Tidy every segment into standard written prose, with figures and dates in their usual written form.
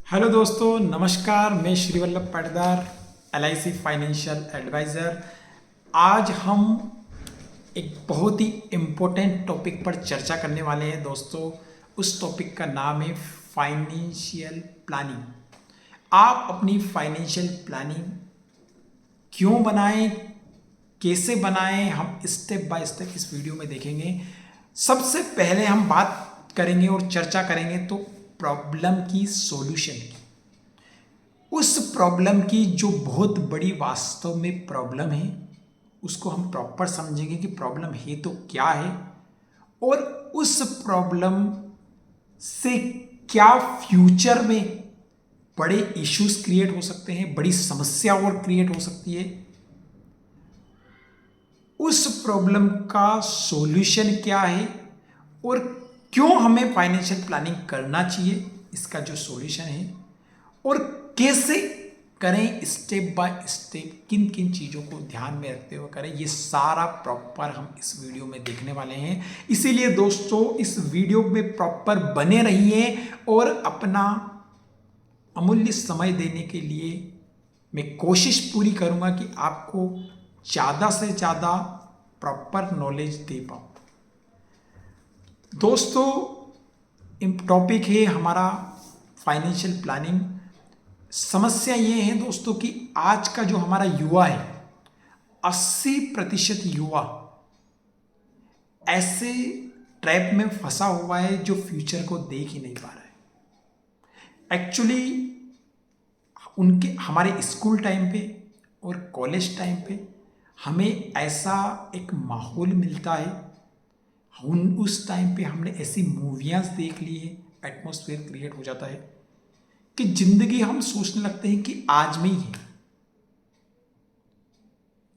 Hello दोस्तों, नमस्कार। मैं Shri Vallabh Patidar, LIC financial advisor. आज हम एक बहुत ही इम्पोर्टेंट टॉपिक पर चर्चा करने वाले हैं दोस्तों। उस टॉपिक का नाम है फाइनेंशियल प्लानिंग। आप अपनी फाइनेंशियल प्लानिंग क्यों बनाएं, कैसे बनाएं, हम स्टेप बाय स्टेप इस वीडियो में देखेंगे। सबसे पहले हम बात करेंगे और चर्चा करेंगे तो प्रॉब्लम की सॉल्यूशन की। उस प्रॉब्लम की जो बहुत बड़ी वास्तव में प्रॉब्लम है, उसको हम प्रॉपर समझेंगे कि प्रॉब्लम है तो क्या है, और उस प्रॉब्लम से क्या फ्यूचर में बड़े इश्यूज क्रिएट हो सकते हैं, बड़ी समस्या और क्रिएट हो सकती है। उस प्रॉब्लम का सॉल्यूशन क्या है और क्यों हमें फाइनेंशियल प्लानिंग करना चाहिए, इसका जो सॉल्यूशन है, और कैसे करें, स्टेप बाय स्टेप किन किन चीज़ों को ध्यान में रखते हुए करें, ये सारा प्रॉपर हम इस वीडियो में देखने वाले हैं। इसीलिए दोस्तों इस वीडियो में प्रॉपर बने रहिए और अपना अमूल्य समय देने के लिए मैं कोशिश पूरी करूंगा कि आपको ज़्यादा से ज़्यादा प्रॉपर नॉलेज दे पाऊँ। दोस्तों टॉपिक है हमारा फाइनेंशियल प्लानिंग। समस्या ये है दोस्तों कि आज का जो हमारा युवा है, 80% युवा ऐसे ट्रैप में फंसा हुआ है जो फ्यूचर को देख ही नहीं पा रहा है। एक्चुअली उनके हमारे स्कूल टाइम पे और कॉलेज टाइम पे हमें ऐसा एक माहौल मिलता है, उस टाइम पे हमने ऐसी मूवियाँ देख ली है, एटमॉस्फेयर क्रिएट हो जाता है कि जिंदगी हम सोचने लगते हैं कि आज में ही है।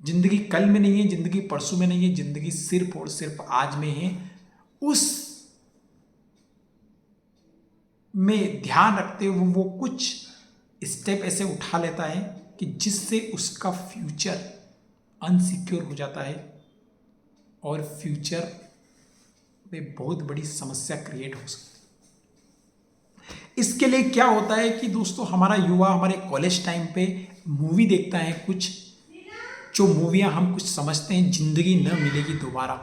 जिंदगी कल में नहीं है, जिंदगी परसों में नहीं है, जिंदगी सिर्फ और सिर्फ आज में है। उस में ध्यान रखते हुए वो कुछ स्टेप ऐसे उठा लेता है कि जिससे उसका फ्यूचर अनसिक्योर हो जाता है और फ्यूचर में बहुत बड़ी समस्या क्रिएट हो सकती है। इसके लिए क्या होता है कि दोस्तों हमारा युवा हमारे कॉलेज टाइम पे मूवी देखता है, कुछ जो मूवियाँ हम कुछ समझते हैं जिंदगी न मिलेगी दोबारा।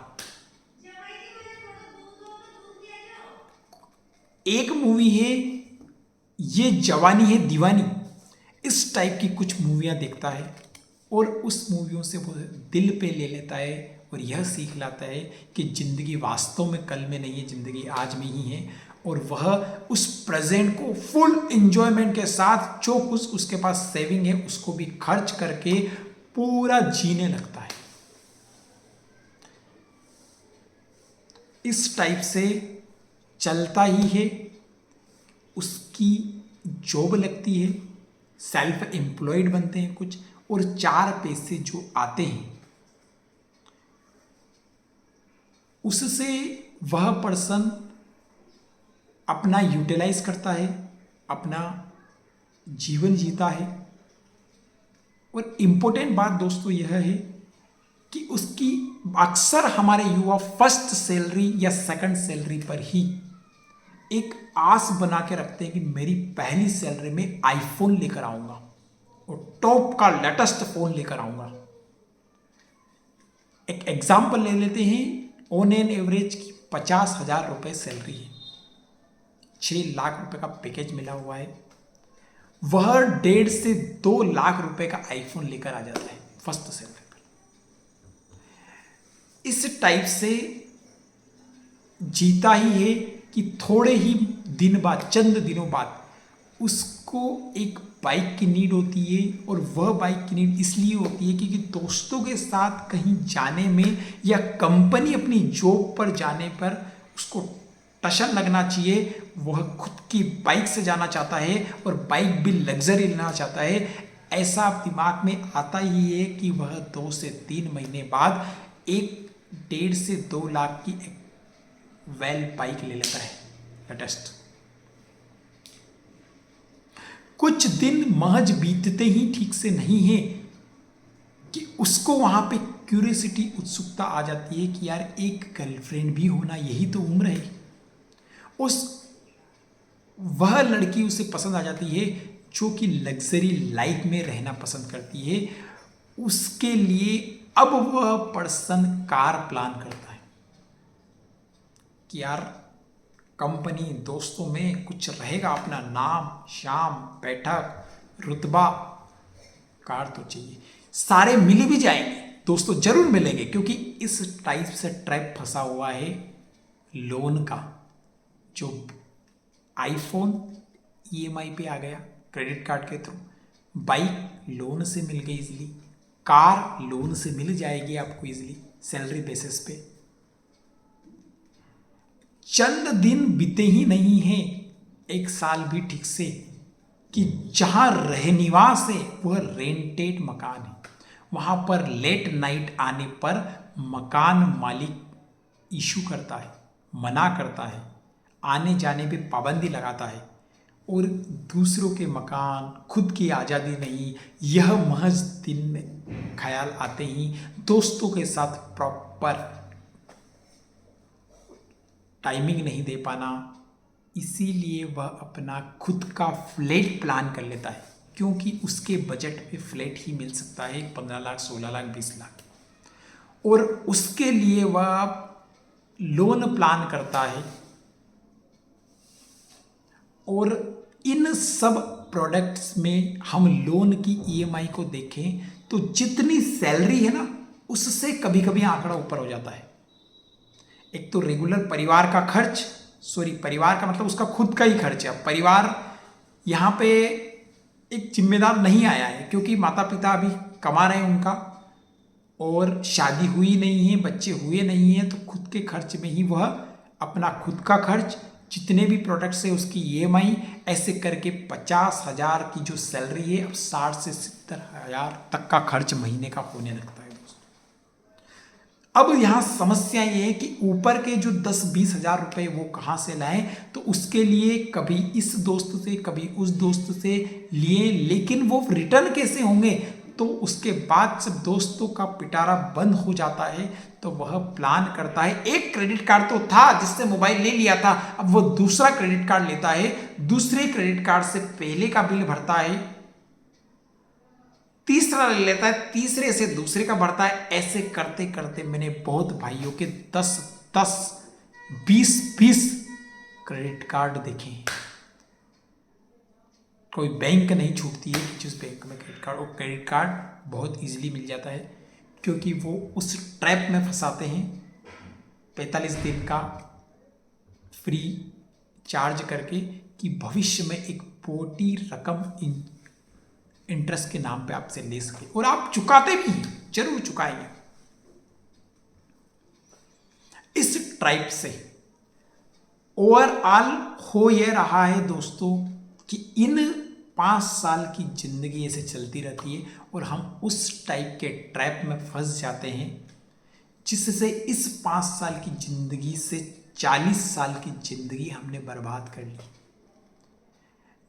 एक मूवी है ये जवानी है दीवानी, इस टाइप की कुछ मूवियाँ देखता है और उस मूवियों से वो दिल पे ले लेता है और यह सीख लाता है कि ज़िंदगी वास्तव में कल में नहीं है, ज़िंदगी आज में ही है। और वह उस प्रेजेंट को फुल एंजॉयमेंट के साथ जो कुछ उसके पास सेविंग है उसको भी खर्च करके पूरा जीने लगता है। इस टाइप से चलता ही है, उसकी जॉब लगती है, सेल्फ एम्प्लॉयड बनते हैं कुछ, और 4 पैसे जो आते हैं उससे वह पर्सन अपना यूटिलाइज करता है, अपना जीवन जीता है। और इम्पोर्टेंट बात दोस्तों यह है कि उसकी अक्सर हमारे युवा फर्स्ट सैलरी या सेकंड सैलरी पर ही एक आस बना के रखते हैं कि मेरी पहली सैलरी में आईफोन लेकर आऊंगा और टॉप का लेटेस्ट फोन लेकर आऊंगा। एक एग्जाम्पल ले लेते हैं, ऑन एन एवरेज की 50,000 रुपये सैलरी है, 6 लाख रुपए का पैकेज मिला हुआ है, वह 1.5 से 2 लाख रुपए का आईफोन लेकर आ जाता है फर्स्ट सैलरी पर। इस टाइप से जीता ही है कि थोड़े ही दिन बाद, चंद दिनों बाद उसको एक बाइक की नीड होती है। और वह बाइक की नीड इसलिए होती है क्योंकि दोस्तों के साथ कहीं जाने में या कंपनी अपनी जॉब पर जाने पर उसको टशन लगना चाहिए, वह खुद की बाइक से जाना चाहता है और बाइक भी लग्जरी लेना चाहता है। ऐसा दिमाग में आता ही है कि वह 2 से 3 महीने बाद एक 1.5 से 2 लाख की एक वेल बाइक ले लेता है लेटेस्ट। कुछ दिन महज बीतते ही ठीक से नहीं है कि उसको वहां पे क्यूरियोसिटी, उत्सुकता आ जाती है कि यार एक गर्लफ्रेंड भी होना, यही तो उम्र है। उस वह लड़की उसे पसंद आ जाती है जो कि लग्जरी लाइफ में रहना पसंद करती है। उसके लिए अब वह पर्सन कार प्लान करता है कि यार कंपनी दोस्तों में कुछ रहेगा, अपना नाम शाम बैठक रुतबा, कार तो चाहिए। सारे मिल भी जाएंगे, दोस्तों जरूर मिलेंगे, क्योंकि इस टाइप से ट्रैप फंसा हुआ है लोन का। जो आईफोन ईएमआई पे आ गया क्रेडिट कार्ड के थ्रू, बाइक लोन से मिल गई इजीली, कार लोन से मिल जाएगी आपको इजीली सैलरी बेसिस पे। चंद दिन बीते ही नहीं है, एक साल भी ठीक से, कि जहां रहनिवास है वह रेंटेड मकान है। वहां पर लेट नाइट आने पर मकान मालिक इशू करता है, मना करता है, आने जाने पे पाबंदी लगाता है, और दूसरों के मकान, खुद की आज़ादी नहीं, यह महज दिन में ख्याल आते ही दोस्तों के साथ प्रॉपर टाइमिंग नहीं दे पाना, इसीलिए वह अपना खुद का फ्लैट प्लान कर लेता है, क्योंकि उसके बजट में फ्लैट ही मिल सकता है 15 लाख 16 लाख 20 लाख, और उसके लिए वह लोन प्लान करता है। और इन सब प्रोडक्ट्स में हम लोन की ईएमआई को देखें तो जितनी सैलरी है ना, उससे कभी कभी आंकड़ा ऊपर हो जाता है। एक तो रेगुलर परिवार का खर्च, परिवार का मतलब उसका खुद का ही खर्च है। परिवार यहाँ पे एक जिम्मेदार नहीं आया है, क्योंकि माता पिता अभी कमा रहे हैं उनका, और शादी हुई नहीं है, बच्चे हुए नहीं हैं, तो खुद के खर्च में ही वह अपना खुद का खर्च, जितने भी प्रोडक्ट्स है उसकी ईएमआई, ऐसे करके 50,000 की जो सैलरी है अब 60 से 70,000 तक का खर्च महीने का होने लगता है दोस्तों। अब यहाँ समस्या ये है कि ऊपर के जो 10-20 हजार रुपए वो कहाँ से लाएं, तो उसके लिए कभी इस दोस्त से कभी उस दोस्त से लिए, लेकिन वो रिटर्न कैसे होंगे। तो उसके बाद जब दोस्तों का पिटारा बंद हो जाता है तो वह प्लान करता है, एक क्रेडिट कार्ड तो था जिससे मोबाइल ले लिया था, अब वो दूसरा क्रेडिट कार्ड लेता है, दूसरे क्रेडिट कार्ड से पहले का बिल भरता है, तीसरा ले लेता है, तीसरे से दूसरे का भरता है। ऐसे करते करते मैंने बहुत भाइयों के 10-10 20-20 क्रेडिट कार्ड देखे। कोई बैंक नहीं छूटती है कि जिस बैंक में क्रेडिट कार्ड, और क्रेडिट कार्ड बहुत इजीली मिल जाता है, क्योंकि वो उस ट्रैप में फंसाते हैं 45 दिन का फ्री चार्ज करके, कि भविष्य में एक मोटी रकम इंटरेस्ट के नाम पे आपसे ले सके, और आप चुकाते भी जरूर चुकाएंगे। इस ट्राइप से ओवरऑल हो यह रहा है दोस्तों कि इन 5 साल की जिंदगी ऐसे चलती रहती है, और हम उस टाइप के ट्रैप में फंस जाते हैं, जिससे इस 5 साल की जिंदगी से 40 साल की जिंदगी हमने बर्बाद कर ली।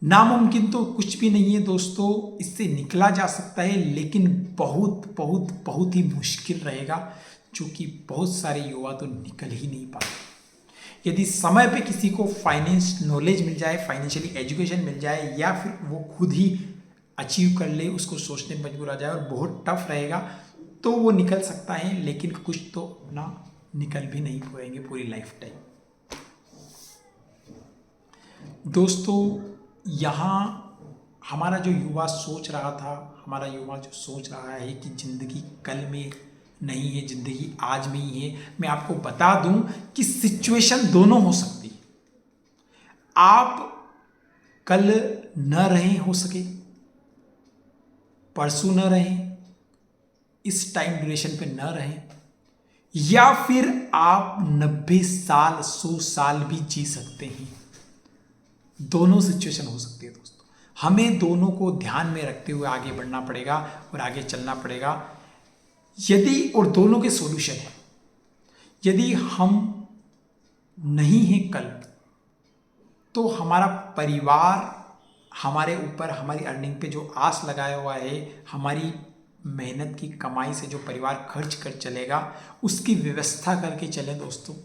नामुमकिन तो कुछ भी नहीं है दोस्तों, इससे निकला जा सकता है, लेकिन बहुत बहुत बहुत ही मुश्किल रहेगा, जो कि बहुत सारे युवा तो निकल ही नहीं पाते। यदि समय पे किसी को फाइनेंस नॉलेज मिल जाए, फाइनेंशियली एजुकेशन मिल जाए, या फिर वो खुद ही अचीव कर ले, उसको सोचने पर मजबूर आ जाए और बहुत टफ रहेगा, तो वो निकल सकता है, लेकिन कुछ तो अपना निकल भी नहीं पाएंगे पूरी लाइफ टाइम। दोस्तों यहाँ हमारा जो युवा सोच रहा था, हमारा युवा जो सोच रहा है कि ज़िंदगी कल में नहीं है, ज़िंदगी आज में ही है, मैं आपको बता दूं कि सिचुएशन दोनों हो सकती है। आप कल न रहें, हो सके परसों न रहें, इस टाइम ड्यूरेशन पे न रहें, या फिर आप 90 साल 100 साल भी जी सकते हैं। दोनों सिचुएशन हो सकती है दोस्तों। हमें दोनों को ध्यान में रखते हुए आगे बढ़ना पड़ेगा और आगे चलना पड़ेगा। यदि, और दोनों के सॉल्यूशन है, यदि हम नहीं हैं कल, तो हमारा परिवार हमारे ऊपर, हमारी अर्निंग पे जो आस लगाया हुआ है, हमारी मेहनत की कमाई से जो परिवार खर्च कर चलेगा, उसकी व्यवस्था करके चले दोस्तों।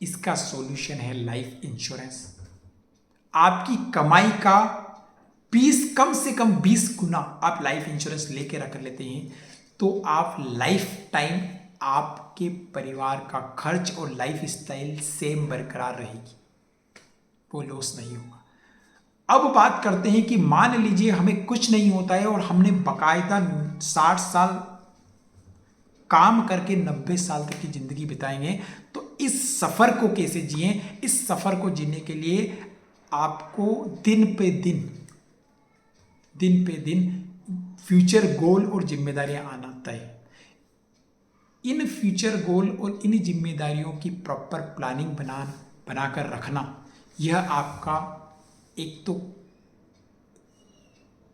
इसका सॉल्यूशन है लाइफ इंश्योरेंस। आपकी कमाई का 20 कम से कम 20 गुना आप लाइफ इंश्योरेंस लेके रख लेते हैं तो आप लाइफ टाइम आपके परिवार का खर्च और लाइफ स्टाइल सेम बरकरार रहेगी, वो लॉस नहीं होगा। अब बात करते हैं कि मान लीजिए हमें कुछ नहीं होता है और हमने बकायदा 60 साल काम करके 90 साल तक की जिंदगी बिताएंगे, तो इस सफर को कैसे जिए? इस सफर को जीने के लिए आपको दिन पे दिन फ्यूचर गोल और जिम्मेदारियां आना तय। इन फ्यूचर गोल और इन जिम्मेदारियों की प्रॉपर प्लानिंग बनाकर रखना, यह आपका एक तो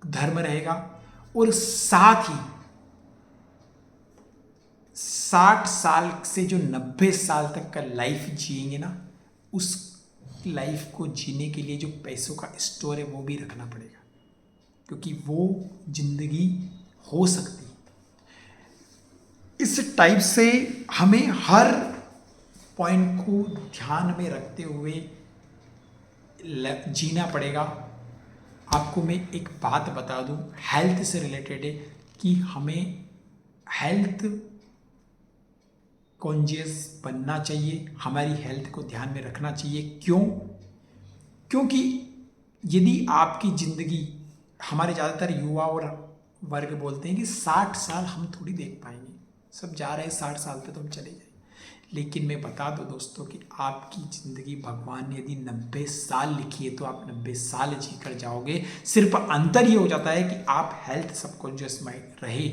धर्म रहेगा और साथ ही 60 साल से जो 90 साल तक का लाइफ जिएंगे ना, उस लाइफ को जीने के लिए जो पैसों का स्टोर है वो भी रखना पड़ेगा, क्योंकि वो जिंदगी हो सकती है। इस टाइप से हमें हर पॉइंट को ध्यान में रखते हुए जीना पड़ेगा। आपको मैं एक बात बता दूं, हेल्थ से रिलेटेड है कि हमें हेल्थ कॉन्शियस बनना चाहिए, हमारी हेल्थ को ध्यान में रखना चाहिए। क्यों? क्योंकि यदि आपकी ज़िंदगी, हमारे ज़्यादातर युवा और वर्ग बोलते हैं कि 60 साल हम थोड़ी देख पाएंगे, सब जा रहे हैं 60 साल पे तो हम चले जाएंगे। लेकिन मैं बता दूं दोस्तों कि आपकी ज़िंदगी भगवान ने यदि 90 साल लिखी है तो आप 90 साल जी कर जाओगे। सिर्फ अंतर ये हो जाता है कि आप हेल्थ सबकॉन्शियस माइंड रहे,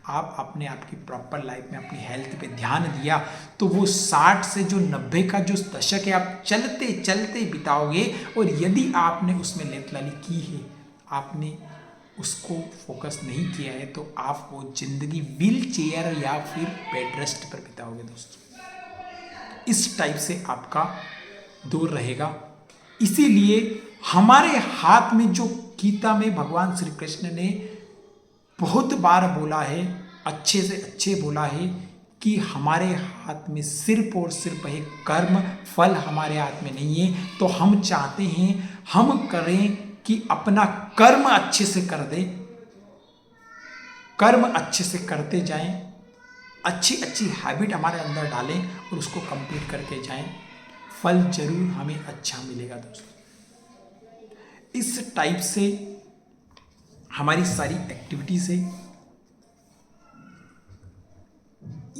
आप अपने आप की प्रॉपर लाइफ में अपनी हेल्थ पे ध्यान दिया, तो वो 60 से जो 90 का जो दशक है आप चलते चलते बिताओगे। और यदि आपने उसमें लेतलाली की है, आपने उसको फोकस नहीं किया है, तो आप वो जिंदगी व्हील चेयर या फिर बेड रेस्ट पर बिताओगे दोस्तों। इस टाइप से आपका दूर रहेगा। इसीलिए हमारे हाथ में जो गीता में भगवान श्री कृष्ण ने बहुत बार बोला है, अच्छे से अच्छे बोला है कि हमारे हाथ में सिर्फ और सिर्फ है कर्म, फल हमारे हाथ में नहीं है। तो हम चाहते हैं हम करें कि अपना कर्म अच्छे से कर दें, कर्म अच्छे से करते जाएं, अच्छी अच्छी हैबिट हमारे अंदर डालें और उसको कंप्लीट करके जाएं, फल जरूर हमें अच्छा मिलेगा दोस्तों। इस टाइप से हमारी सारी एक्टिविटीज है।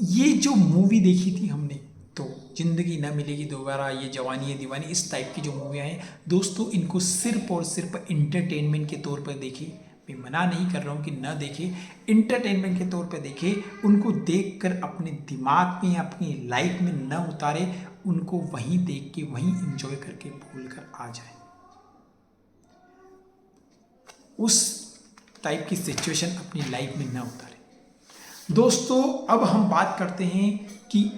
ये जो मूवी देखी थी हमने, तो जिंदगी ना मिलेगी दोबारा, ये जवानी है दीवानी, इस टाइप की जो मूवियाँ हैं दोस्तों, इनको सिर्फ और सिर्फ इंटरटेनमेंट के तौर पर देखिए। मैं मना नहीं कर रहा हूँ कि ना देखें, इंटरटेनमेंट के तौर पे देखें। उनको देखकर अपने दिमाग में, अपनी लाइफ में न उतारे, उनको वहीं देख के वहीं एंजॉय करके भूल कर आ जाए। उस टाइप की सिचुएशन अपनी लाइफ में न उतारे दोस्तों। अब हम बात करते हैं कि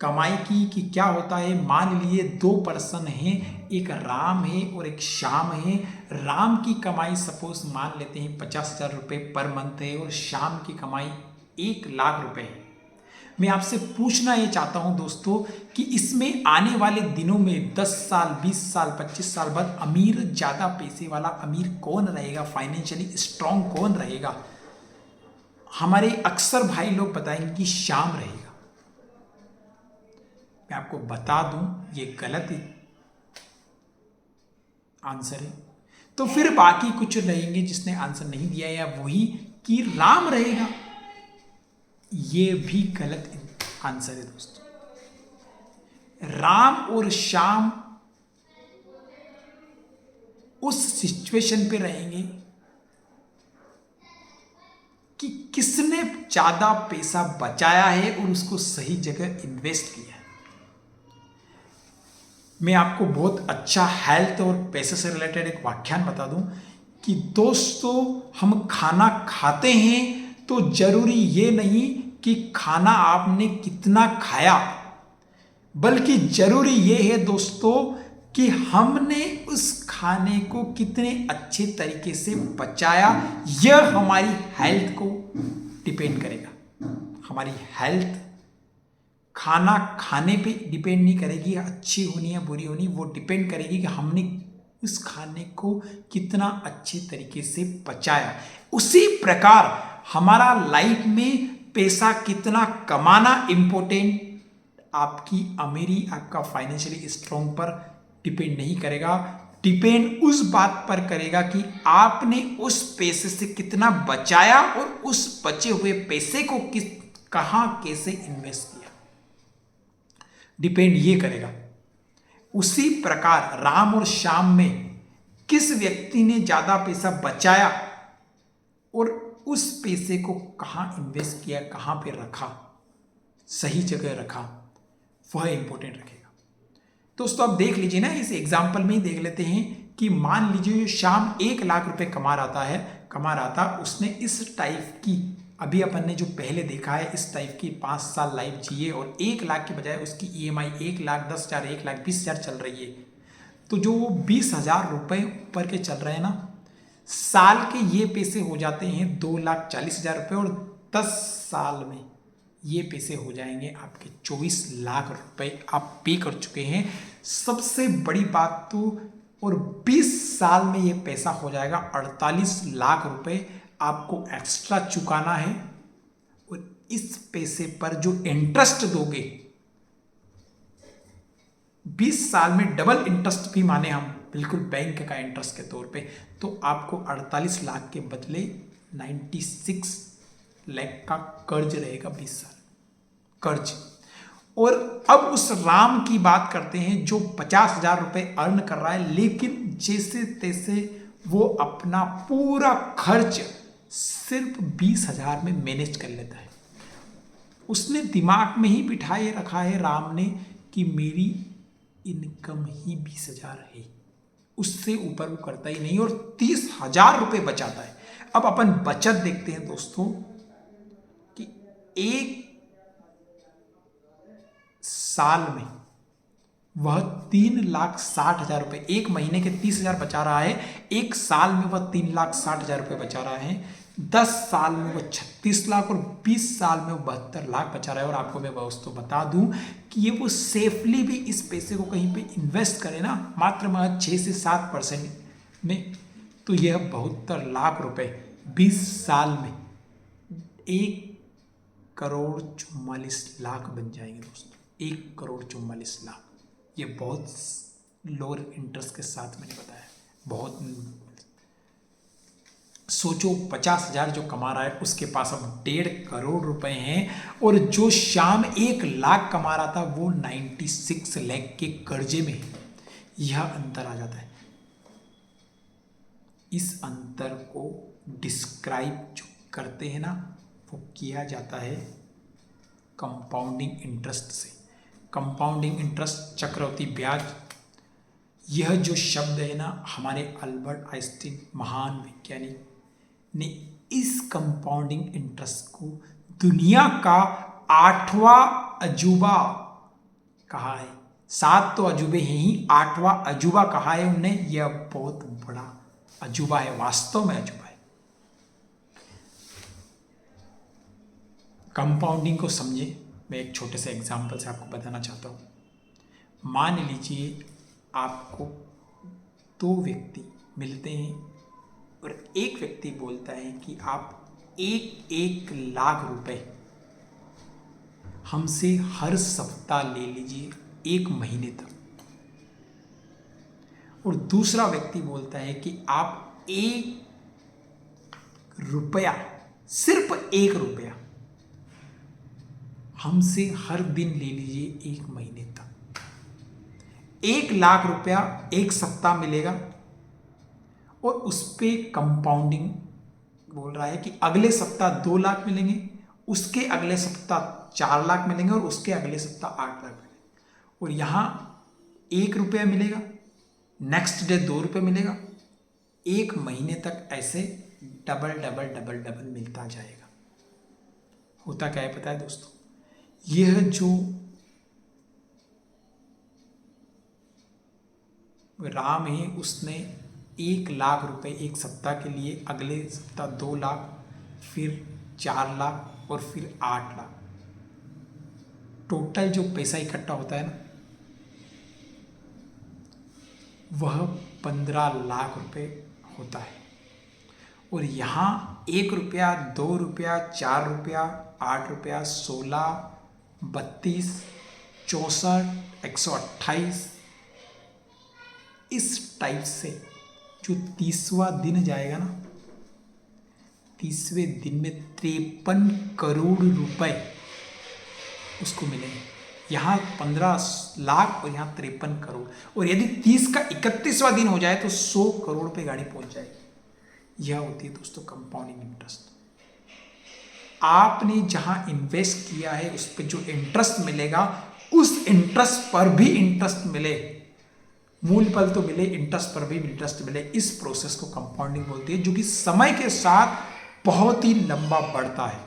कमाई की कि क्या होता है। मान लिए 2 पर्सन हैं, एक राम है और एक श्याम है। राम की कमाई सपोज मान लेते हैं 50,000 रुपये पर मंथ है और श्याम की कमाई 1 लाख रुपए है। मैं आपसे पूछना ये चाहता हूं दोस्तों कि इसमें आने वाले दिनों में 10 साल, 20 साल, 25 साल बाद अमीर, ज़्यादा पैसे वाला अमीर कौन रहेगा, फाइनेंशियली स्ट्रांग कौन रहेगा? हमारे अक्सर भाई लोग बताएंगे कि श्याम रहेगा। मैं आपको बता दूं ये गलत आंसर है। तो फिर बाकी कुछ रहेंगे जिसने आंसर नहीं दिया या वही कि राम रहेगा, ये भी गलत आंसर है दोस्तों। राम और श्याम उस सिचुएशन पे रहेंगे कि किसने ज्यादा पैसा बचाया है और उसको सही जगह इन्वेस्ट किया है। मैं आपको बहुत अच्छा हेल्थ और पैसे से रिलेटेड एक व्याख्यान बता दूं कि दोस्तों, हम खाना खाते हैं तो जरूरी ये नहीं कि खाना आपने कितना खाया, बल्कि जरूरी ये है दोस्तों कि हमने उस खाने को कितने अच्छे तरीके से पचाया। यह हमारी हेल्थ को डिपेंड करेगा। हमारी हेल्थ खाना खाने पे डिपेंड नहीं करेगी, अच्छी होनी या बुरी होनी, वो डिपेंड करेगी कि हमने उस खाने को कितना अच्छे तरीके से पचाया। उसी प्रकार हमारा लाइफ में पैसा कितना कमाना इंपॉर्टेंट, आपकी अमीरी, आपका फाइनेंशियली स्ट्रांग पर डिपेंड नहीं करेगा, डिपेंड उस बात पर करेगा कि आपने उस पैसे से कितना बचाया और उस बचे हुए पैसे को कहां कैसे इन्वेस्ट किया, डिपेंड ये करेगा। उसी प्रकार राम और श्याम में किस व्यक्ति ने ज्यादा पैसा बचाया और उस पैसे को कहां इन्वेस्ट किया, कहां पे रखा, सही जगह रखा, वह इंपॉर्टेंट रखेगा। दोस्तों आप देख लीजिए ना, इस एग्जाम्पल में ही देख लेते हैं कि मान लीजिए श्याम 1 लाख रुपए कमा रहा था, उसने इस टाइप की, अभी अपन ने जो पहले देखा है, इस टाइप की 5 साल लाइफ जिए और 1 लाख के बजाय उसकी EMI 1,10,000, 1,20,000 चल रही है। तो जो 20,000 रुपए ऊपर के चल रहे हैं ना, साल के ये पैसे हो जाते हैं 2,40,000 रुपए और 10 साल में ये पैसे हो जाएंगे आपके 24 लाख रुपए आप पे कर चुके हैं। सबसे बड़ी बात तो, और 20 साल में ये पैसा हो जाएगा 48 लाख रुपए आपको एक्स्ट्रा चुकाना है। और इस पैसे पर जो इंटरेस्ट दोगे, 20 साल में डबल इंटरेस्ट भी माने हम, बिल्कुल बैंक का इंटरेस्ट के तौर पे, तो आपको 48 लाख के बदले 96 लाख का कर्ज रहेगा, 20 साल कर्ज। और अब उस राम की बात करते हैं जो 50,000 रुपए अर्न कर रहा है, लेकिन जैसे तैसे वो अपना पूरा खर्च सिर्फ 20,000 में मैनेज कर लेता है। उसने दिमाग में ही बिठाए रखा है राम ने कि मेरी इनकम ही 20,000 है, उससे ऊपर वो करता ही नहीं और 30,000 रुपए बचाता है। अब अपन बचत देखते हैं दोस्तों कि एक साल में वह 3,60,000 रुपए, एक महीने के 30,000 बचा रहा है, एक साल में वह 3,60,000 रुपए बचा रहा है, 10 साल में वह 36 लाख और 20 साल में वो 72 लाख बचा रहा है। और आपको मैं दोस्तों बता दूं कि ये वो सेफली भी इस पैसे को कहीं पे इन्वेस्ट करे ना, मात्र 6 से 7% में, तो यह 72 लाख रुपए 20 साल में 1,44,44 बन जाएंगे दोस्तों, 1,44,44,00,000। ये बहुत लोअर इंटरेस्ट के साथ मैंने बताया, बहुत। सोचो 50,000 जो कमा रहा है उसके पास अब 1.5 करोड़ रुपए हैं, और जो श्याम 1 लाख कमा रहा था वो 96 लाख के कर्जे में है। यह अंतर आ जाता है। इस अंतर को डिस्क्राइब जो करते हैं ना, वो किया जाता है कंपाउंडिंग इंटरेस्ट से। कंपाउंडिंग इंटरेस्ट, चक्रवृद्धि ब्याज, यह जो शब्द है ना, हमारे अल्बर्ट आइंस्टीन महान वैज्ञानिक ने इस कंपाउंडिंग इंटरेस्ट को दुनिया का 8वां अजूबा कहा है। 7 तो अजूबे हैं ही, 8वां अजूबा कहा है उन्होंने। यह बहुत बड़ा अजूबा है, वास्तव में अजूबा है। कंपाउंडिंग को समझे, मैं एक छोटे से एग्जाम्पल से आपको बताना चाहता हूँ। मान लीजिए आपको 2 व्यक्ति मिलते हैं और एक व्यक्ति बोलता है कि आप 1 लाख रुपए हमसे हर सप्ताह ले लीजिए 1 महीने तक, और दूसरा व्यक्ति बोलता है कि आप 1 रुपया, सिर्फ 1 रुपया हमसे हर दिन ले लीजिए 1 महीने तक। 1 लाख रुपया 1 सप्ताह मिलेगा, और उस पे कंपाउंडिंग बोल रहा है कि अगले सप्ताह 2 लाख मिलेंगे, उसके अगले सप्ताह 4 लाख मिलेंगे, और उसके अगले सप्ताह 8 लाख मिलेंगे। और यहाँ 1 रुपया मिलेगा, नेक्स्ट डे 2 रुपये मिलेगा, 1 महीने तक ऐसे डबल डबल डबल डबल मिलता जाएगा। होता क्या है पता है दोस्तों, यह जो राम है उसने 1 लाख रुपए 1 सप्ताह के लिए, अगले सप्ताह 2 लाख, फिर 4 लाख और फिर 8 लाख, टोटल जो पैसा इकट्ठा होता है ना, वह 15 लाख रुपए होता है। और यहाँ 1 रुपया, 2 रुपया, 4 रुपया, 8 रुपया, 16, 32, 64, 128, इस टाइप से जो 30वां दिन जाएगा ना, 30वें दिन में 53 करोड़ रुपए उसको मिलेंगे। यहाँ 15 लाख और यहाँ 53 करोड़। और यदि 30 का 31वां दिन हो जाए तो 100 करोड़ पे गाड़ी पहुंच जाएगी। यह होती है दोस्तों कंपाउंडिंग इंटरेस्ट। आपने जहां इन्वेस्ट किया है उस पर जो इंटरेस्ट मिलेगा, उस इंटरेस्ट पर भी इंटरेस्ट मिले, मूल पर तो मिले, इंटरेस्ट पर भी इंटरेस्ट मिले, इस प्रोसेस को कंपाउंडिंग बोलती है, जो कि समय के साथ बहुत ही लंबा बढ़ता है।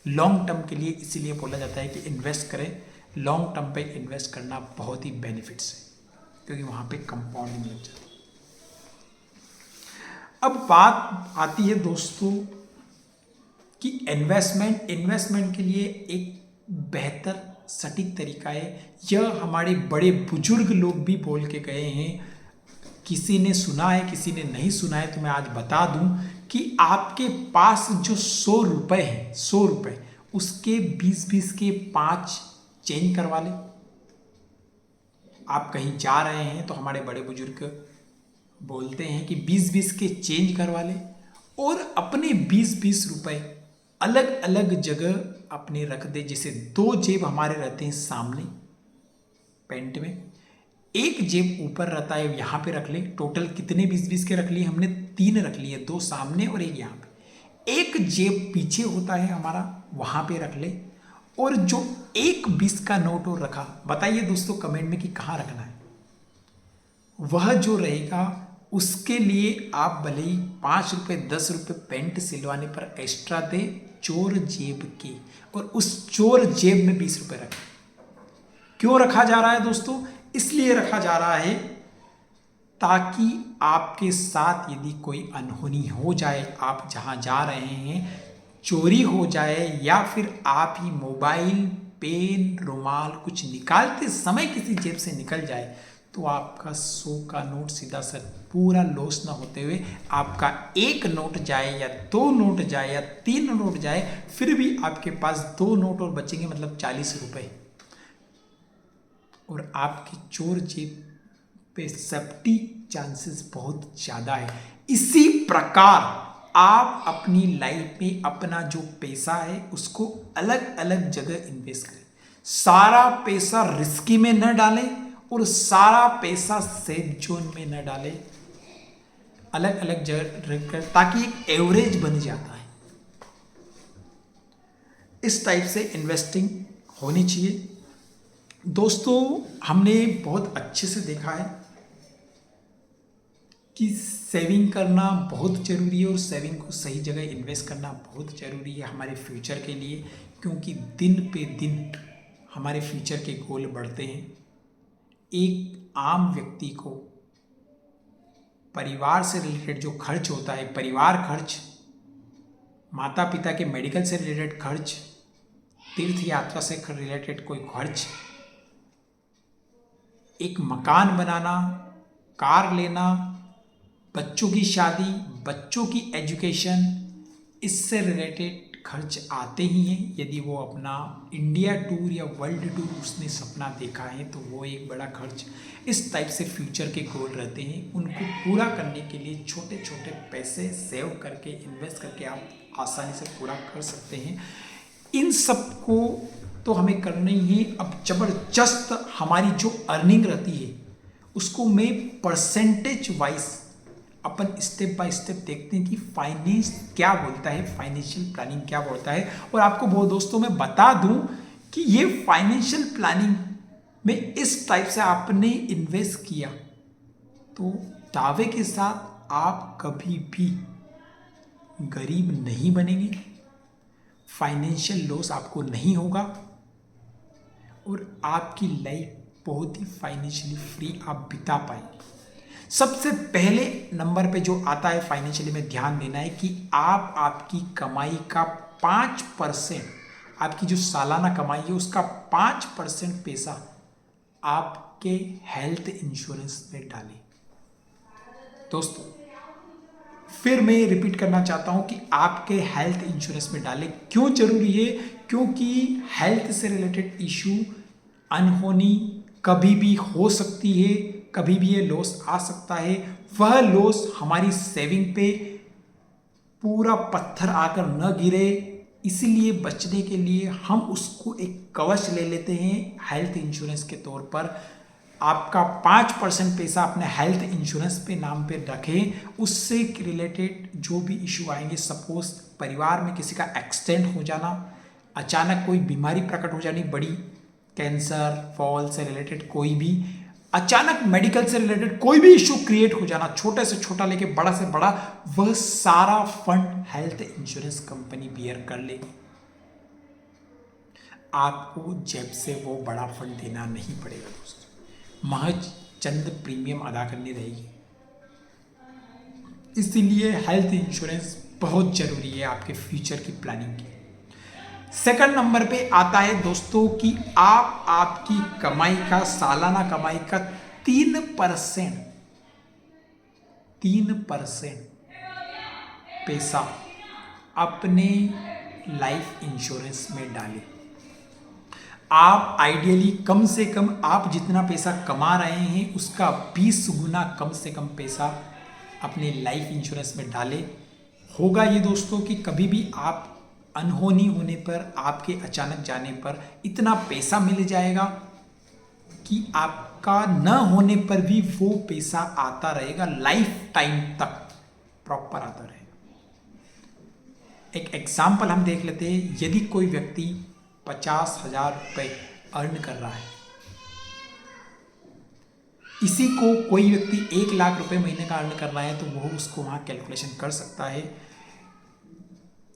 लॉन्ग टर्म के लिए इसीलिए बोला जाता है कि इन्वेस्ट करें, लॉन्ग टर्म पे इन्वेस्ट करना बहुत ही बेनिफिट्स है, क्योंकि वहां पे कंपाउंडिंग लग जाती है। अब बात आती है दोस्तों कि इन्वेस्टमेंट के लिए एक बेहतर सटीक तरीका है। यह हमारे बड़े बुजुर्ग लोग भी बोल के गए हैं। किसी ने सुना है, किसी ने नहीं सुना है, तो मैं आज बता दूं कि आपके पास जो 100 रुपए है, 100 रुपए, उसके 20-20 के 5 चेंज करवा ले। आप कहीं जा रहे हैं तो हमारे बड़े बुजुर्ग बोलते हैं कि 20-20 के चेंज करवा ले, और अपने 20-20 रुपए अलग अलग जगह अपने रख दे। जैसे 2 जेब हमारे रहते हैं सामने पैंट में, एक जेब ऊपर रहता है, यहाँ पे रख ले। टोटल कितने 20-20 के रख लिए हमने? 3 रख लिए, 2 सामने और एक यहाँ पे। एक जेब पीछे होता है हमारा, वहां पे रख ले। और जो एक 20 का नोट और रखा, बताइए दोस्तों कमेंट में कि कहाँ रखना है। वह जो रहेगा उसके लिए आप भले ही 5 रुपये 10 रुपये पेंट सिलवाने पर एक्स्ट्रा दे, चोर जेब की, और उस चोर जेब में 20 रुपये रखें। क्यों रखा जा रहा है दोस्तों? इसलिए रखा जा रहा है ताकि आपके साथ यदि कोई अनहोनी हो जाए, आप जहां जा रहे हैं चोरी हो जाए, या फिर आप ही मोबाइल, पेन, रुमाल कुछ निकालते समय किसी जेब से निकल जाए, तो आपका 100 का नोट सीधा सर पूरा लॉस ना होते हुए आपका 1 नोट जाए या 2 नोट जाए या 3 नोट जाए, फिर भी आपके पास 2 नोट और बचेंगे, मतलब 40 रुपए। और आपकी चोर जेब पे सेफ्टी चांसेस बहुत ज़्यादा है। इसी प्रकार आप अपनी लाइफ में अपना जो पैसा है उसको अलग अलग जगह इन्वेस्ट करें। सारा पैसा रिस्की में न डालें और सारा पैसा सेफ जोन में न डालें, अलग अलग जगह रखकर, ताकि एक एवरेज बन जाता है। इस टाइप से इन्वेस्टिंग होनी चाहिए। दोस्तों हमने बहुत अच्छे से देखा है कि सेविंग करना बहुत ज़रूरी है, और सेविंग को सही जगह इन्वेस्ट करना बहुत ज़रूरी है हमारे फ्यूचर के लिए, क्योंकि दिन पे दिन हमारे फ्यूचर के गोल बढ़ते हैं। एक आम व्यक्ति को परिवार से रिलेटेड जो खर्च होता है, परिवार खर्च, माता पिता के मेडिकल से रिलेटेड खर्च, तीर्थ यात्रा से रिलेटेड कोई खर्च, एक मकान बनाना, कार लेना, बच्चों की शादी, बच्चों की एजुकेशन, इससे रिलेटेड खर्च आते ही हैं। यदि वो अपना इंडिया टूर या वर्ल्ड टूर उसने सपना देखा है तो वो एक बड़ा खर्च। इस टाइप से फ्यूचर के गोल रहते हैं, उनको पूरा करने के लिए छोटे छोटे पैसे सेव करके, इन्वेस्ट करके आप आसानी से पूरा कर सकते हैं। इन सब को तो हमें करना ही है। अब ज़बरदस्त हमारी जो अर्निंग रहती है उसको मैं percentage wise upon step by step देखते हैं कि फाइनेंस क्या बोलता है, फाइनेंशियल प्लानिंग क्या बोलता है। और आपको वो दोस्तों मैं बता दूं कि ये फाइनेंशियल प्लानिंग में इस टाइप से आपने इन्वेस्ट किया तो दावे के साथ आप कभी भी गरीब नहीं बनेंगे, फाइनेंशियल लॉस आपको नहीं होगा, और आपकी लाइफ बहुत ही फाइनेंशियली फ्री आप बिता पाएंगे। सबसे पहले नंबर पे जो आता है फाइनेंशियली में ध्यान देना है कि आप आपकी कमाई का 5%, आपकी जो सालाना कमाई है उसका 5% पैसा आपके हेल्थ इंश्योरेंस में डालें। दोस्तों फिर मैं रिपीट करना चाहता हूं कि आपके हेल्थ इंश्योरेंस में डालें। क्यों जरूरी है? क्योंकि हेल्थ से रिलेटेड इशू, अनहोनी कभी भी हो सकती है, कभी भी ये लॉस आ सकता है। वह लॉस हमारी सेविंग पे पूरा पत्थर आकर न गिरे, इसलिए बचने के लिए हम उसको एक कवच ले लेते हैं हेल्थ इंश्योरेंस के तौर पर। आपका 5% पैसा अपने हेल्थ इंश्योरेंस पे नाम पे रखें। उससे रिलेटेड जो भी इशू आएंगे, सपोज परिवार में किसी का एक्सीडेंट हो जाना, अचानक कोई बीमारी प्रकट हो जानी, बड़ी कैंसर, फॉल से रिलेटेड कोई भी अचानक मेडिकल से रिलेटेड कोई भी इशू क्रिएट हो जाना, छोटे से छोटा लेके बड़ा से बड़ा, वह सारा fund health insurance company bear कर लेगी। आपको जेब से वो बड़ा फंड देना नहीं पड़ेगा दोस्तों, महज चंद प्रीमियम अदा करनी रहेगी। इसीलिए हेल्थ इंश्योरेंस बहुत जरूरी है आपके फ्यूचर की प्लानिंग की। सेकंड नंबर पे आता है दोस्तों कि आप आपकी कमाई का, सालाना कमाई का 3% पैसा अपने लाइफ इंश्योरेंस में डालें। आप आइडियली कम से कम आप जितना पैसा कमा रहे हैं उसका 20 गुना कम से कम पैसा अपने लाइफ इंश्योरेंस में डालें। होगा ये दोस्तों कि कभी भी आप अनहोनी होने पर, आपके अचानक जाने पर इतना पैसा मिल जाएगा कि आपका न होने पर भी वो पैसा आता रहेगा, लाइफ टाइम तक प्रॉपर आता रहेगा। एक एग्जाम्पल हम देख लेते हैं। यदि कोई व्यक्ति 50,000 रुपये अर्न कर रहा है, इसी को कोई व्यक्ति 1,00,000 रुपये महीने का अर्न करना है, तो वो उसको वहां कैलकुलेशन कर सकता है।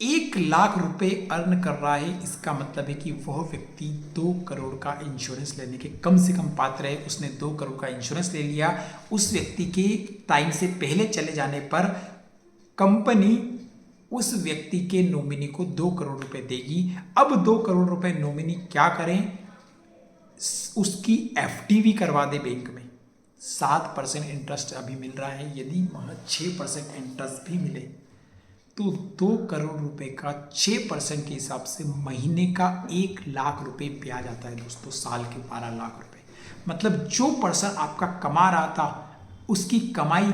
1,00,000 रुपये अर्न कर रहा है, इसका मतलब है कि वह व्यक्ति 2 करोड़ का इंश्योरेंस लेने के कम से कम पात्र है। उसने 2 करोड़ का इंश्योरेंस ले लिया। उस व्यक्ति के टाइम से पहले चले जाने पर कंपनी उस व्यक्ति के नॉमिनी को 2 करोड़ रुपए देगी। अब 2 करोड़ रुपए नॉमिनी क्या करें? उसकी एफडी भी करवा दे बैंक में। 7% इंटरेस्ट अभी मिल रहा है, यदि वह 6% इंटरेस्ट भी मिले तो 2 करोड़ रुपए का 6% के हिसाब से महीने का 1,00,000 रुपए ब्याज आता है दोस्तों, साल के 12 लाख रुपए। मतलब जो पर्सन आपका कमा रहा था उसकी कमाई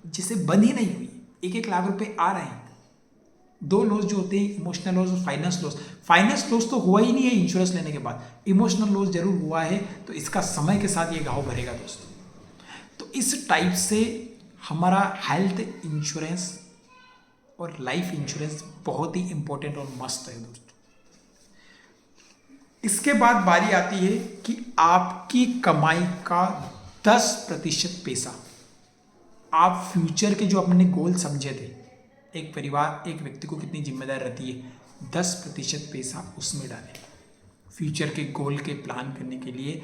जिसे बंद ही नहीं हुई, 1-1 लाख रुपए आ रहे हैं। 2 लॉस जो होते हैं, इमोशनल लॉस और फाइनेंस लॉस। फाइनेंस लॉस तो हुआ ही नहीं है इंश्योरेंस लेने के बाद, इमोशनल लॉस जरूर हुआ है, तो इसका समय के साथ ये घाव भरेगा दोस्तों। तो इस टाइप से हमारा हेल्थ इंश्योरेंस और लाइफ इंश्योरेंस बहुत ही इंपॉर्टेंट और मस्त है दोस्तों। इसके बाद बारी आती है कि आपकी कमाई का 10% पैसा आप फ्यूचर के जो अपने गोल समझे थे, एक परिवार, एक व्यक्ति को कितनी जिम्मेदारी रहती है, 10% पैसा उसमें डालें। फ्यूचर के गोल के प्लान करने के लिए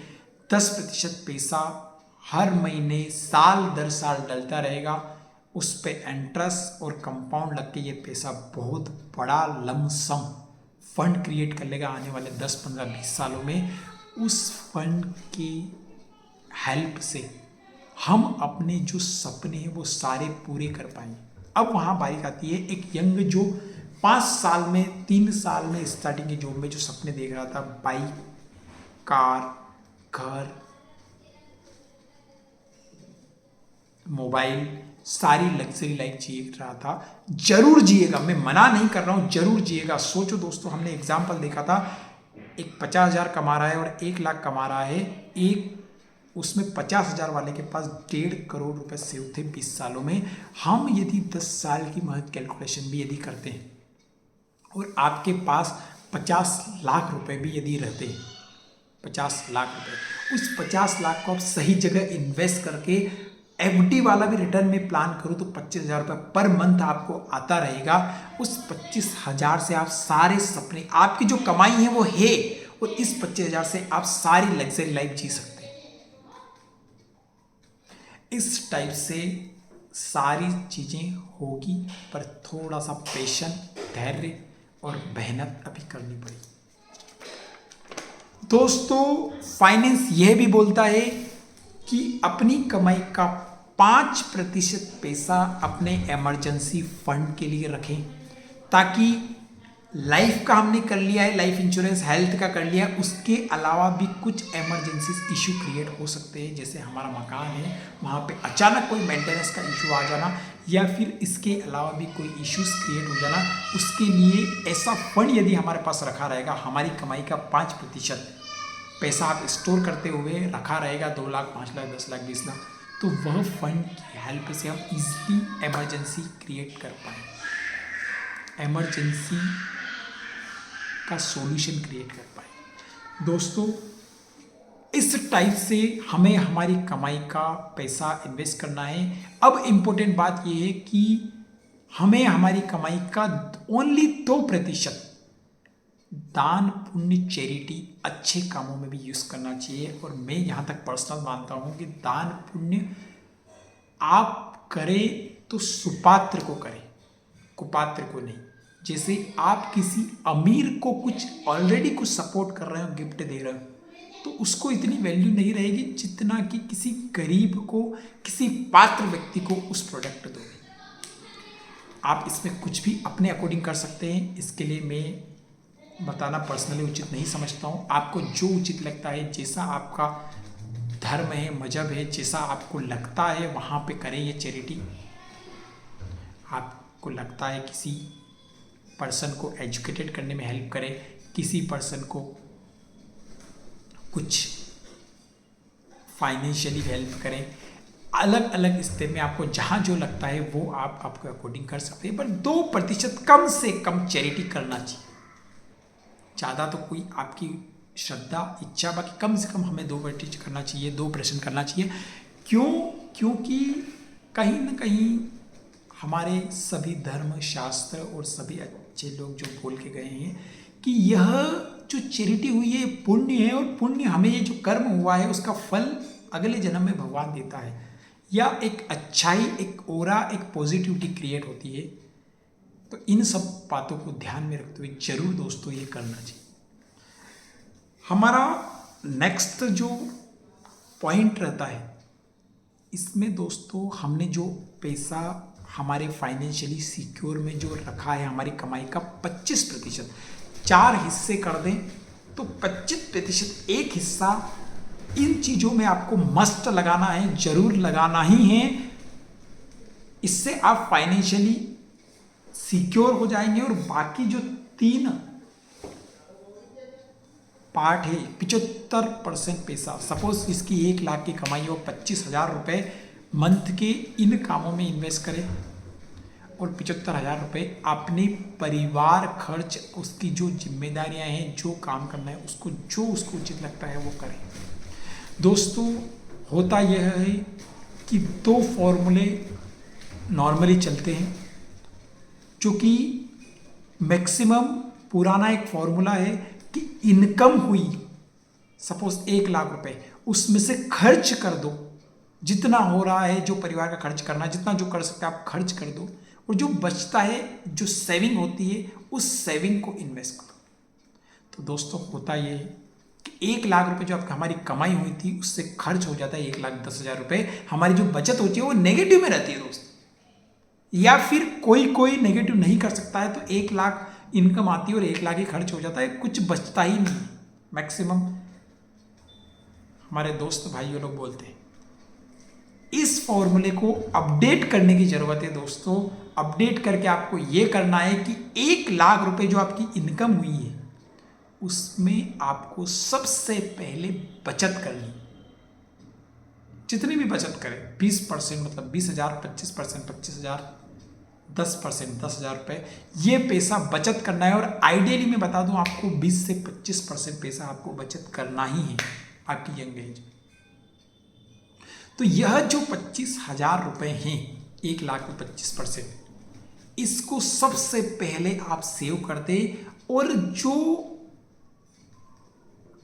10% पैसा हर महीने, साल दर साल डलता रहेगा। उस पे इंटरेस्ट और कंपाउंड लग के ये पैसा बहुत बड़ा लमसम फंड क्रिएट कर लेगा आने वाले 10, 15, 20 सालों में। उस फंड की हेल्प से हम अपने जो सपने हैं वो सारे पूरे कर पाएंगे। अब वहाँ बारी आती है एक यंग जो 5 साल में, 3 साल में स्टार्टिंग की जॉब में जो सपने देख रहा था, बाइक, कार, घर, मोबाइल, सारी लग्जरी लाइफ जी रहा था। जरूर जिएगा, मैं मना नहीं कर रहा हूँ, जरूर जिएगा। सोचो दोस्तों, हमने एग्जाम्पल देखा था, एक 50,000 कमा रहा है और 1,00,000 कमा रहा है। एक उसमें 50,000 वाले के पास 1.5 करोड़ रुपए सेव थे 20 सालों में। हम यदि 10 साल की महज कैलकुलेशन भी यदि करते हैं और आपके पास 50 लाख रुपए भी यदि रहते हैं, 50 लाख रुपए, उस 50 लाख को आप सही जगह इन्वेस्ट करके एफडी वाला भी रिटर्न में प्लान करो तो 25,000 रुपये पर मंथ आपको आता रहेगा। उस 25,000 से आप सारे सपने, आपकी जो कमाई है वो है, और इस 25,000 से आप सारी लग्जरी लाइफ जी सकते हैं। इस टाइप से सारी चीजें होगी, पर थोड़ा सा पेशेंस, धैर्य और मेहनत अभी करनी पड़ेगी दोस्तों। फाइनेंस यह भी बोलता है कि अपनी कमाई का 5% पैसा अपने इमरजेंसी फंड के लिए रखें, ताकि लाइफ का हमने कर लिया है, लाइफ इंश्योरेंस, हेल्थ का कर लिया, उसके अलावा भी कुछ इमरजेंसी इशू क्रिएट हो सकते हैं। जैसे हमारा मकान है, वहाँ पे अचानक कोई मेंटेनेंस का इशू आ जाना, या फिर इसके अलावा भी कोई इश्यूज क्रिएट हो जाना, उसके लिए ऐसा फंड यदि हमारे पास रखा रहेगा, हमारी कमाई का 5% पैसा आप स्टोर करते हुए रखा रहेगा, 2 लाख, 5 लाख, 10 लाख, 20 लाख, तो वह फंड की हेल्प से हम इजीली इमरजेंसी क्रिएट कर पाए, इमरजेंसी का सॉल्यूशन क्रिएट कर पाए। दोस्तों, इस टाइप से हमें हमारी कमाई का पैसा इन्वेस्ट करना है। अब इम्पोर्टेंट बात यह है कि हमें हमारी कमाई का ओनली 2% दान, पुण्य, चैरिटी, अच्छे कामों में भी यूज़ करना चाहिए। और मैं यहाँ तक पर्सनल मानता हूँ कि दान पुण्य आप करें तो सुपात्र को करें, कुपात्र को नहीं। जैसे आप किसी अमीर को कुछ ऑलरेडी कुछ सपोर्ट कर रहे हो, गिफ्ट दे रहे हो, तो उसको इतनी वैल्यू नहीं रहेगी जितना कि किसी गरीब को, किसी पात्र व्यक्ति को उस प्रोडक्ट दोगे। आप इसमें कुछ भी अपने अकॉर्डिंग कर सकते हैं, इसके लिए मैं बताना पर्सनली उचित नहीं समझता हूँ। आपको जो उचित लगता है, जैसा आपका धर्म है, मजहब है, जैसा आपको लगता है वहाँ पे करें ये चैरिटी। आपको लगता है किसी पर्सन को एजुकेटेड करने में हेल्प करें, किसी पर्सन को कुछ फाइनेंशियली हेल्प करें, अलग अलग स्टेप में आपको जहाँ जो लगता है वो आप आपके अकॉर्डिंग कर सकते हैं। पर 2% कम से कम चैरिटी करना चाहिए। ज़्यादा तो कोई आपकी श्रद्धा, इच्छा, बाकी कम से कम हमें 2% करना चाहिए, 2% करना चाहिए। क्यों? क्योंकि कहीं ना कहीं हमारे सभी धर्म शास्त्र और सभी अच्छे लोग जो बोल के गए हैं कि यह जो चैरिटी हुई है पुण्य है, और पुण्य हमें ये जो कर्म हुआ है उसका फल अगले जन्म में भगवान देता है, या एक अच्छाई, एक ओरा, एक पॉजिटिविटी क्रिएट होती है। तो इन सब बातों को ध्यान में रखते हुए जरूर दोस्तों ये करना चाहिए। हमारा नेक्स्ट जो पॉइंट रहता है इसमें दोस्तों, हमने जो पैसा हमारे फाइनेंशियली सिक्योर में जो रखा है, हमारी कमाई का 25%, 4 हिस्से कर दें तो 25% एक हिस्सा इन चीज़ों में आपको मस्ट लगाना है, जरूर लगाना ही है। इससे आप फाइनेंशियली सिक्योर हो जाएंगे। और बाकी जो 3 पार्ट है, 75% पैसा, सपोज इसकी 1 लाख की कमाई हो, 25,000 रुपये मंथ के इन कामों में इन्वेस्ट करें, और 75,000 रुपये अपने परिवार खर्च, उसकी जो जिम्मेदारियां हैं, जो काम करना है उसको, जो उसको उचित लगता है वो करें। दोस्तों, होता यह है कि 2 फॉर्मूले नॉर्मली चलते हैं, जो कि मैक्सिमम पुराना एक फॉर्मूला है कि इनकम हुई सपोज 1 लाख रुपए, उसमें से खर्च कर दो जितना हो रहा है, जो परिवार का खर्च करना है, जितना जो कर सकते हैं आप खर्च कर दो, और जो बचता है, जो सेविंग होती है, उस सेविंग को इन्वेस्ट करो। तो दोस्तों, होता ये है कि 1 लाख रुपए जो आपकी हमारी कमाई हुई थी उससे खर्च हो जाता है 1,10,000 रुपये। हमारी जो बचत होती है वो नेगेटिव में रहती है दोस्त, या फिर कोई नेगेटिव नहीं कर सकता है, तो 1 लाख इनकम आती है और 1 लाख ही खर्च हो जाता है, कुछ बचता ही नहीं मैक्सिमम। हमारे दोस्त भाइयों लोग बोलते हैं इस फॉर्मूले को अपडेट करने की जरूरत है दोस्तों। अपडेट करके आपको ये करना है कि 1 लाख रुपए जो आपकी इनकम हुई है उसमें आपको सबसे पहले बचत करनी, जितनी भी बचत करें 20%, मतलब 20,000, 25%, 25,000, 10%, 10,000 रुपये, ये पैसा बचत करना है। और आइडियली मैं बता दूं आपको 20 से 25% पैसा आपको बचत करना ही है आपकी यंग एज। तो यह जो 25,000 रुपये हैं, 1 लाख में 25%, इसको सबसे पहले आप सेव कर दे, और जो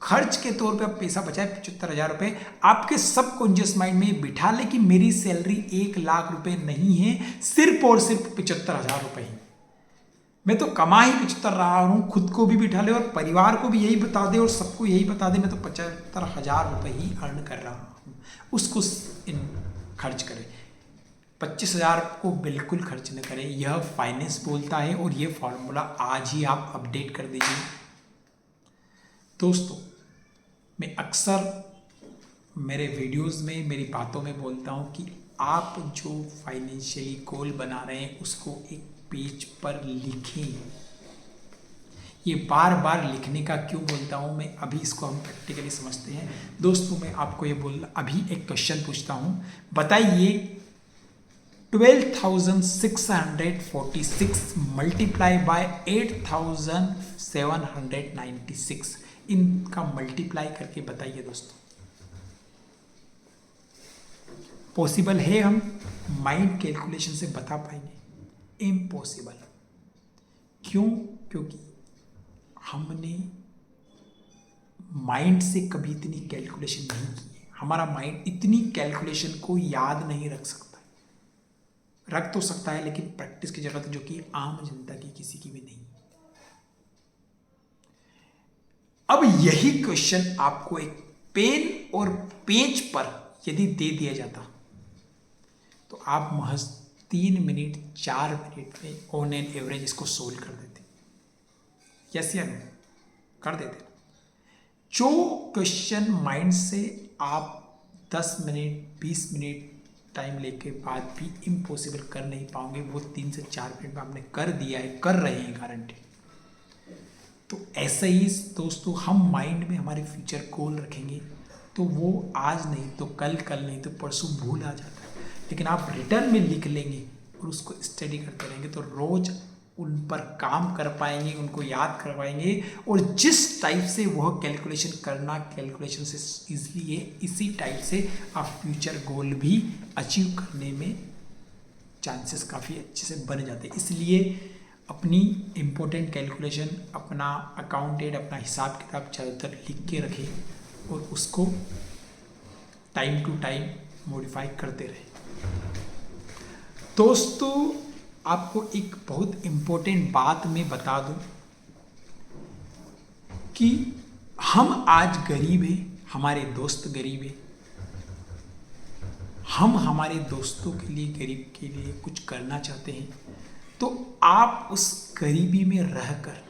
खर्च के तौर पे आप पैसा बचाए 75,000 रुपये, आपके सबकॉन्शियस माइंड में बिठा ले कि मेरी सैलरी 1 लाख रुपए नहीं है, सिर्फ और सिर्फ 75,000 रुपये ही। मैं तो कमा ही 75 रहा हूँ, खुद को भी बिठा ले और परिवार को भी यही बता दे और सबको यही बता दे, मैं तो 75,000 रुपये ही अर्न कर रहा हूँ, उसको इन खर्च करें। 25,000 को बिल्कुल खर्च न करें, यह फाइनेंस बोलता है और ये फॉर्मूला आज ही आप अपडेट कर दीजिए। दोस्तों, मैं अक्सर मेरे वीडियोस में, मेरी बातों में बोलता हूँ कि आप जो फाइनेंशियली गोल बना रहे हैं उसको एक पेज पर लिखें। ये बार बार लिखने का क्यों बोलता हूँ मैं, अभी इसको हम प्रैक्टिकली समझते हैं। दोस्तों, मैं आपको ये अभी एक क्वेश्चन पूछता हूँ, बताइए 12,646 मल्टीप्लाई बाय 8,796, इनका मल्टीप्लाई करके बताइए दोस्तों। पॉसिबल है हम माइंड कैलकुलेशन से बता पाएंगे? इम्पॉसिबल। क्यों? क्योंकि हमने माइंड से कभी इतनी कैलकुलेशन नहीं की है। हमारा माइंड इतनी कैलकुलेशन को याद नहीं रख सकता, रख तो सकता है लेकिन प्रैक्टिस की जरूरत है, जो कि आम जनता की किसी की भी नहीं। अब यही क्वेश्चन आपको एक पेन और पेज पर यदि दे दिया जाता तो आप महज 3 मिनट 4 मिनट में ऑन एन एवरेज इसको सोल्व कर देते। यस या नो? कर देते। जो क्वेश्चन माइंड से आप 10 मिनट 20 मिनट टाइम लेके बाद भी इम्पॉसिबल कर नहीं पाओगे, वो 3 से 4 मिनट में आपने कर दिया है, कर रहे हैं गारंटी। तो ऐसे ही दोस्तों, हम माइंड में हमारे फ्यूचर गोल रखेंगे तो वो आज नहीं तो कल नहीं तो परसों भूल आ जाता है। लेकिन आप रिटर्न में लिख लेंगे और उसको स्टडी करते रहेंगे तो रोज उन पर काम कर पाएंगे, उनको याद कर पाएंगे, और जिस टाइप से वह कैलकुलेशन करना, कैलकुलेशन से इजली है, इसी टाइप से आप फ्यूचर गोल भी अचीव करने में चांसेस काफ़ी अच्छे से बन जाते हैं। इसलिए अपनी इम्पोर्टेंट कैलकुलेशन, अपना अकाउंटेड, अपना हिसाब किताब ज़्यादातर लिख के रखें और उसको टाइम टू टाइम मॉडिफाई करते रहें। दोस्तों, आपको एक बहुत इम्पोर्टेंट बात मैं बता दूं कि हम आज गरीब हैं, हमारे दोस्त गरीब हैं। हम हमारे दोस्तों के लिए, गरीब के लिए कुछ करना चाहते हैं, तो आप उस गरीबी में रहकर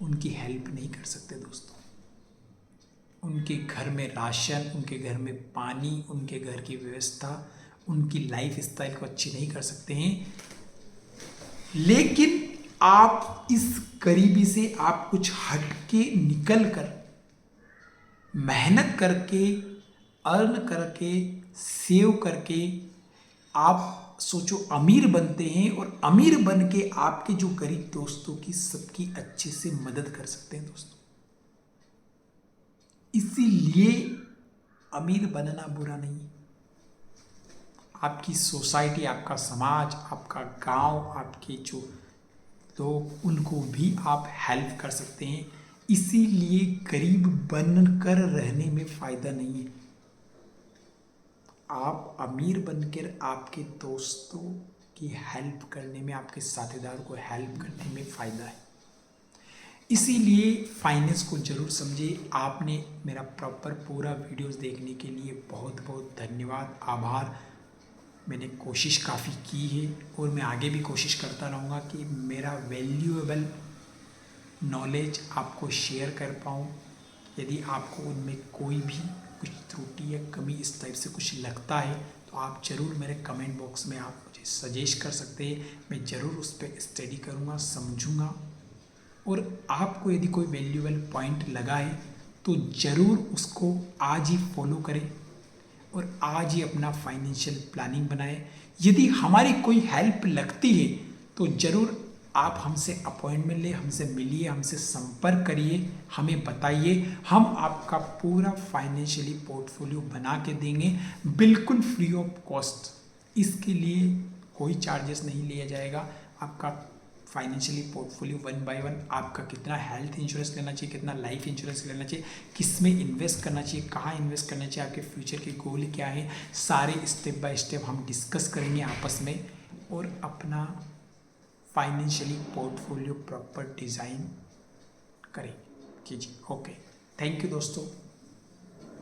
उनकी हेल्प नहीं कर सकते दोस्तों। उनके घर में राशन, उनके घर में पानी, उनके घर की व्यवस्था, उनकी लाइफ स्टाइल को अच्छी नहीं कर सकते हैं। लेकिन आप इस गरीबी से आप कुछ हट के निकल कर, मेहनत करके, अर्न करके, सेव करके आप सोचो अमीर बनते हैं, और अमीर बन के आपके जो गरीब दोस्तों की सबकी अच्छे से मदद कर सकते हैं दोस्तों। इसीलिए अमीर बनना बुरा नहीं है। आपकी सोसाइटी, आपका समाज, आपका गांव, आपके जो लोग, उनको भी आप हेल्प कर सकते हैं। इसीलिए गरीब बनकर रहने में फ़ायदा नहीं है। आप अमीर बनकर आपके दोस्तों की हेल्प करने में, आपके साथीदारों को हेल्प करने में फ़ायदा है। इसीलिए फाइनेंस को ज़रूर समझिए। आपने मेरा प्रॉपर पूरा वीडियोस देखने के लिए बहुत बहुत धन्यवाद, आभार। मैंने कोशिश काफ़ी की है और मैं आगे भी कोशिश करता रहूँगा कि मेरा वैल्यूएबल नॉलेज आपको शेयर कर पाऊँ। यदि आपको उनमें कोई भी कुछ त्रुटि या कमी इस टाइप से कुछ लगता है तो आप ज़रूर मेरे कमेंट बॉक्स में आप मुझे सजेस्ट कर सकते हैं। मैं ज़रूर उस पर स्टडी करूँगा, समझूँगा, और आपको यदि कोई वैल्यूएबल पॉइंट लगा है तो ज़रूर उसको आज ही फॉलो करें और आज ही अपना फाइनेंशियल प्लानिंग बनाएं। यदि हमारी कोई हेल्प लगती है तो ज़रूर आप हमसे अपॉइंटमेंट लें, हमसे मिलिए, हमसे संपर्क करिए, हमें बताइए। हम आपका पूरा फाइनेंशियली पोर्टफोलियो बना के देंगे, बिल्कुल फ्री ऑफ कॉस्ट। इसके लिए कोई चार्जेस नहीं लिया जाएगा। आपका फाइनेंशियली पोर्टफोलियो 1 बाय 1, आपका कितना हेल्थ इंश्योरेंस लेना चाहिए, कितना लाइफ इंश्योरेंस लेना चाहिए, किस में इन्वेस्ट करना चाहिए, कहाँ इन्वेस्ट करना चाहिए, आपके फ्यूचर के गोल क्या है, सारे स्टेप बाय स्टेप हम डिस्कस करेंगे आपस में, और अपना फाइनेंशियली पोर्टफोलियो प्रॉपर डिज़ाइन करेंगे। कीजिए। ओके, थैंक यू दोस्तों।